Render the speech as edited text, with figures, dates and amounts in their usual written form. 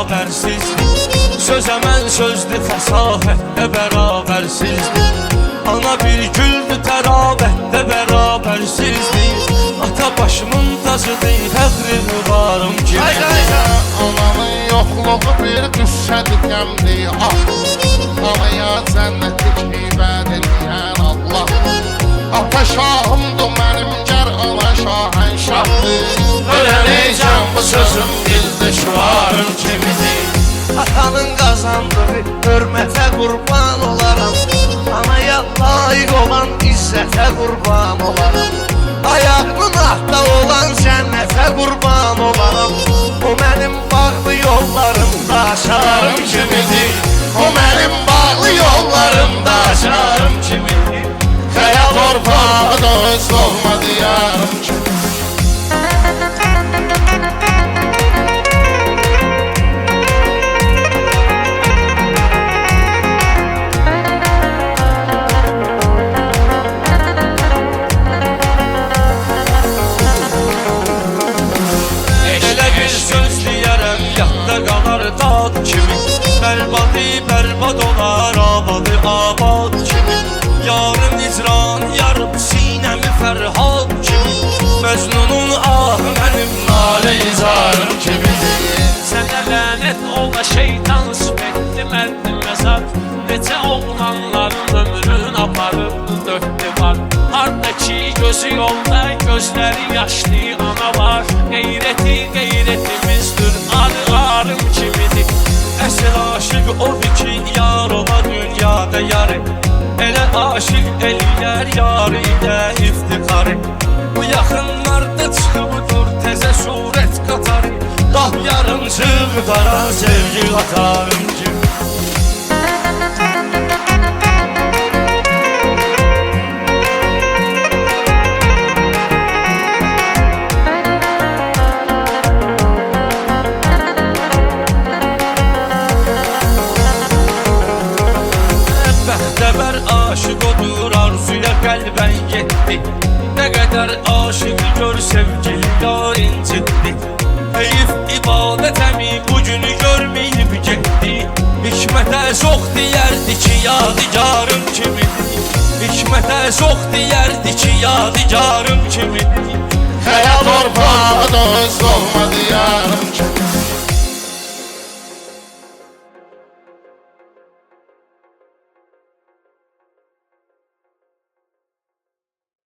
bərabərsizdir. Söz əməl sözdür, fəsahətdə bərabərsizdir. Ana bir güldür, tərabətdə bərabərsizdir. Ata başımın tacıdır, təxri varım kimi. Ananın yoxluğu bir qüssədir, qəmdir. Anaya cənnətlik vəd eləyən Allah. Ata şahımdır mənim, gər ana şahənşahdır. Ölənəcəm bu sözüm dildə şüvarım kimidir. Atanın qazandığı hörmətə qurban olaram. Anaya layiq olan izzətə qurban olaram. Ayağımın altda olan cənnətə qurban olaram. O mənim bağlı yollarımda aşarım kimidir. O mənim bağlı yollarımda aşarım kimidir. Qaya torpağı da öz olma diyarım kimidir. Bərbadı bərbad olar, abadı abad kimi. Yarım nicran, yarım sinəmi fərhad kimi. Məcnunun ahı mənim nalə izarım kimidir. Sənə lənət ola şeytan sübetdi məndi məzar. Necə oğlanların ömrün aparıb dörtdü var. Hardakı gözü yolda, gözləri yaşlı ana var. Qeyrətimizdir, arım kimidir. Əsl aşıq odur ki, yar ola dünyada yarı. Elə aşıq eləyər yarı ilə iftikarı. Bu yaxınlarda çıxıbdır təzə surət qatarı. Dağ yarımçıq qara sevgi qatarım kimi. Bəxtəvər aşıq odur, arzuya qəlbən getdi. Nə qədər aşıq gör sevgili yar incitdi. Heyif ibadətəmi bu günü görməyib getdi. Hikmətə çox deyərdi ki, yadigarım kimidir. Hikmətə çox deyərdi ki, yadigarım kimidir.